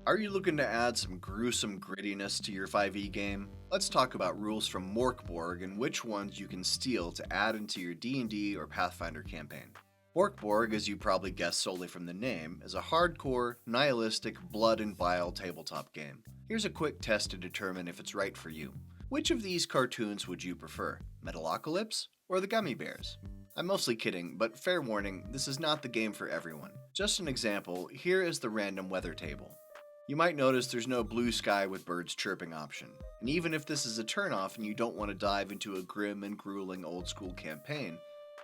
Are you looking to add some gruesome grittiness to your 5e game? Let's talk about rules from Morkborg and which ones you can steal to add into your D&D or Pathfinder campaign. Morkborg, as you probably guessed solely from the name, is a hardcore, nihilistic, blood and bile tabletop game. Here's a quick test to determine if it's right for you. Which of these cartoons would you prefer, Metalocalypse or the Gummy Bears? I'm mostly kidding, but fair warning, this is not the game for everyone. Just an example, here is the random weather table. You might notice there's no blue sky with birds chirping option, and even if this is a turnoff and you don't want to dive into a grim and grueling old school campaign,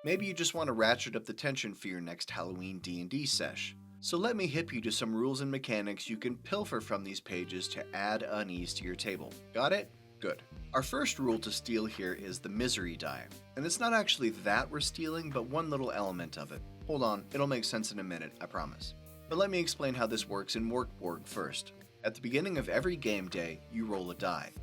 maybe you just want to ratchet up the tension for your next Halloween D&D sesh. So let me hip you to some rules and mechanics you can pilfer from these pages to add unease to your table. Got it? Good. Our first rule to steal here is the misery die, and it's not actually that we're stealing, but one little element of it. Hold on, it'll make sense in a minute, I promise. But let me explain how this works in Morkborg first. At the beginning of every game day, you roll a die.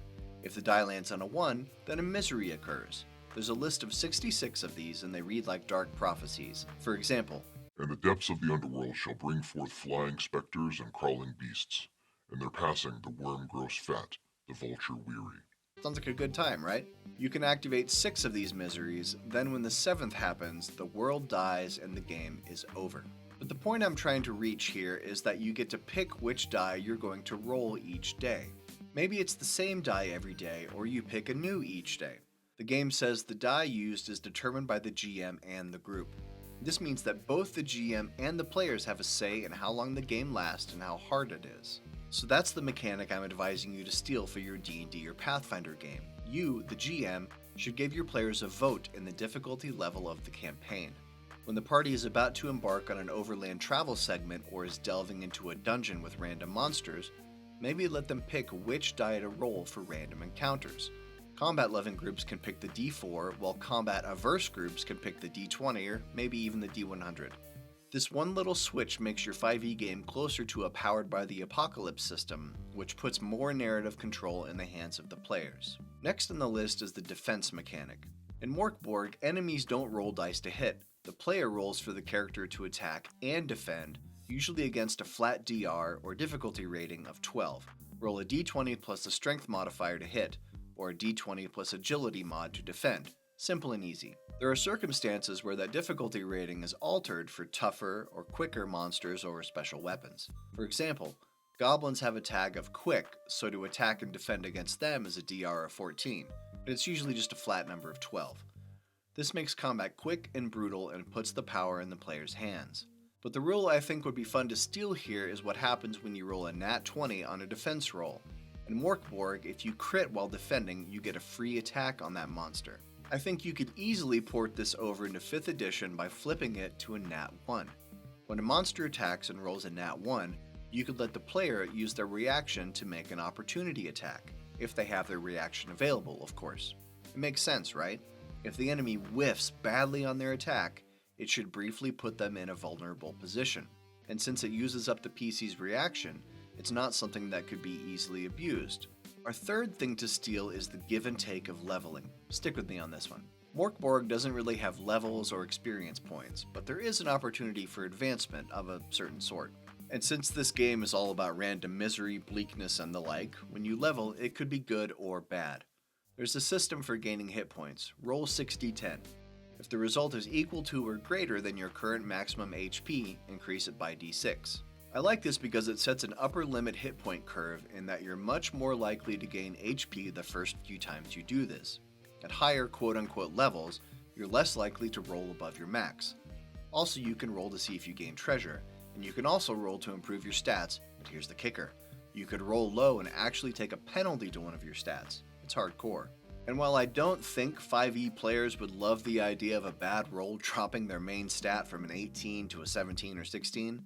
If the die lands on a 1, then a misery occurs. There's a list of 66 of these, and they read like dark prophecies. For example, "And the depths of the underworld shall bring forth flying spectres and crawling beasts. In their passing the worm grows fat, the vulture weary." sounds like a good time, right? You can activate 6 of these miseries, then when the 7th happens, the world dies and the game is over. But the point I'm trying to reach here is that you get to pick which die you're going to roll each day. Maybe it's the same die every day, or you pick a new each day. The game says the die used is determined by the GM and the group. This means that both the GM and the players have a say in how long the game lasts and how hard it is. So that's the mechanic I'm advising you to steal for your D&D or Pathfinder game. You, the GM, should give your players a vote in the difficulty level of the campaign. When the party is about to embark on an overland travel segment or is delving into a dungeon with random monsters, maybe let them pick which die to roll for random encounters. Combat-loving groups can pick the D4, while combat-averse groups can pick the D20 or maybe even the D100. This one little switch makes your 5e game closer to a powered by the apocalypse system, which puts more narrative control in the hands of the players. Next on the list is the defense mechanic. In Morkborg, enemies don't roll dice to hit. The player rolls for the character to attack and defend, usually against a flat DR or difficulty rating of 12. Roll a d20 plus a strength modifier to hit, or a d20 plus agility mod to defend. Simple and easy. There are circumstances where that difficulty rating is altered for tougher or quicker monsters or special weapons. For example, goblins have a tag of quick, so to attack and defend against them is a DR of 14, but it's usually just a flat number of 12. This makes combat quick and brutal and puts the power in the player's hands. But the rule I think would be fun to steal here is what happens when you roll a nat 20 on a defense roll. In Morkborg, if you crit while defending, you get a free attack on that monster. I think you could easily port this over into 5th edition by flipping it to a nat 1. When a monster attacks and rolls a nat 1, you could let the player use their reaction to make an opportunity attack, if they have their reaction available, of course. It makes sense, right? If the enemy whiffs badly on their attack, it should briefly put them in a vulnerable position. And since it uses up the PC's reaction, it's not something that could be easily abused. Our third thing to steal is the give and take of leveling. Stick with me on this one. Morkborg doesn't really have levels or experience points, but there is an opportunity for advancement of a certain sort. And since this game is all about random misery, bleakness, and the like, when you level, it could be good or bad. There's a system for gaining hit points. Roll 6d10. If the result is equal to or greater than your current maximum HP, increase it by d6. I like this because it sets an upper limit hit point curve in that you're much more likely to gain HP the first few times you do this. At higher quote-unquote levels, you're less likely to roll above your max. Also, you can roll to see if you gain treasure, and you can also roll to improve your stats, but here's the kicker. You could roll low and actually take a penalty to one of your stats. It's hardcore. And while I don't think 5e players would love the idea of a bad roll dropping their main stat from an 18 to a 17 or 16,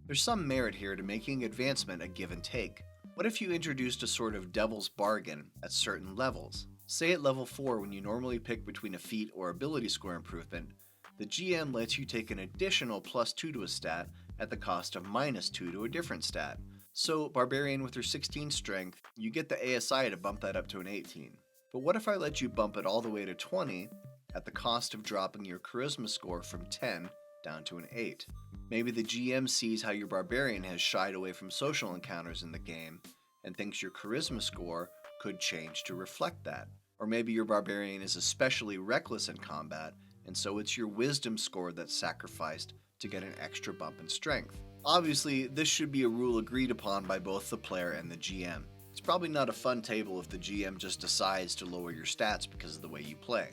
there's some merit here to making advancement a give and take. What if you introduced a sort of devil's bargain at certain levels? Say at level 4, when you normally pick between a feat or ability score improvement, the GM lets you take an additional +2 to a stat at the cost of -2 to a different stat. So, Barbarian with your 16 strength, you get the ASI to bump that up to an 18. But what if I let you bump it all the way to 20 at the cost of dropping your charisma score from 10 down to an 8. Maybe the GM sees how your barbarian has shied away from social encounters in the game and thinks your charisma score could change to reflect that. Or maybe your barbarian is especially reckless in combat, and so it's your wisdom score that's sacrificed to get an extra bump in strength. Obviously, this should be a rule agreed upon by both the player and the GM. It's probably not a fun table if the GM just decides to lower your stats because of the way you play.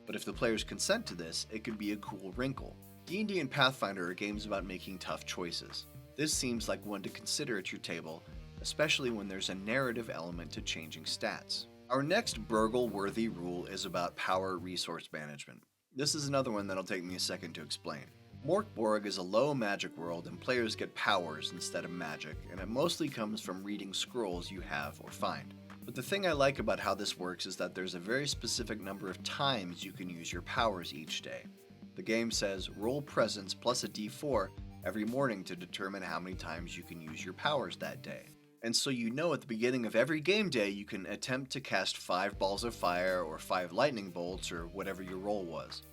But if the players consent to this, it could be a cool wrinkle. D&D and Pathfinder are games about making tough choices. This seems like one to consider at your table, especially when there's a narrative element to changing stats. Our next burgle-worthy rule is about power resource management. This is another one that'll take me a second to explain. Morkborg is a low magic world and players get powers instead of magic, and it mostly comes from reading scrolls you have or find. But the thing I like about how this works is that there's a very specific number of times you can use your powers each day. The game says roll presence plus a d4 every morning to determine how many times you can use your powers that day. And so you know at the beginning of every game day you can attempt to cast 5 balls of fire or 5 lightning bolts or whatever your roll was.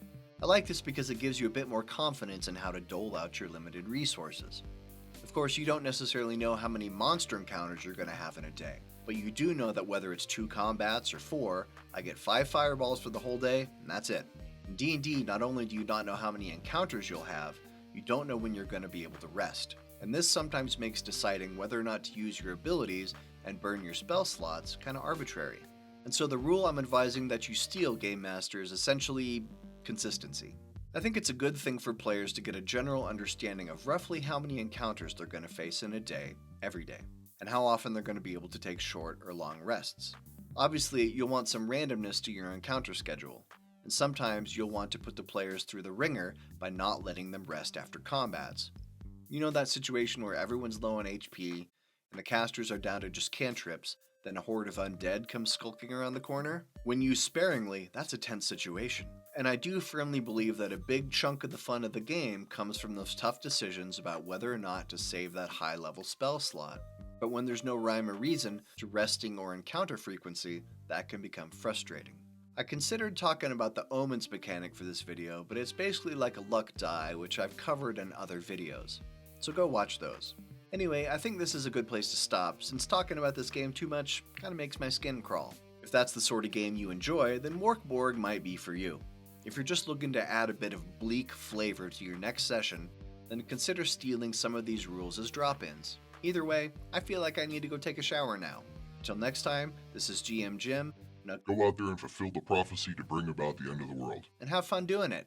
I like this because it gives you a bit more confidence in how to dole out your limited resources. Of course, you don't necessarily know how many monster encounters you're going to have in a day, but you do know that whether it's 2 combats or 4, I get 5 fireballs for the whole day, and that's it. In D&D, not only do you not know how many encounters you'll have, you don't know when you're going to be able to rest. And this sometimes makes deciding whether or not to use your abilities and burn your spell slots kind of arbitrary. And so the rule I'm advising that you steal, Game Master, is essentially consistency. I think it's a good thing for players to get a general understanding of roughly how many encounters they're going to face in a day, every day, and how often they're going to be able to take short or long rests. Obviously, you'll want some randomness to your encounter schedule, and sometimes you'll want to put the players through the ringer by not letting them rest after combats. You know that situation where everyone's low on HP, and the casters are down to just cantrips, then a horde of undead comes skulking around the corner? When used sparingly, that's a tense situation. And I do firmly believe that a big chunk of the fun of the game comes from those tough decisions about whether or not to save that high-level spell slot. But when there's no rhyme or reason to resting or encounter frequency, that can become frustrating. I considered talking about the omens mechanic for this video, but it's basically like a luck die, which I've covered in other videos. So go watch those. Anyway, I think this is a good place to stop, since talking about this game too much kind of makes my skin crawl. If that's the sort of game you enjoy, then Morkborg might be for you. If you're just looking to add a bit of bleak flavor to your next session, then consider stealing some of these rules as drop-ins. Either way, I feel like I need to go take a shower now. Until next time, this is GM Jim. Go out there and fulfill the prophecy to bring about the end of the world. And have fun doing it.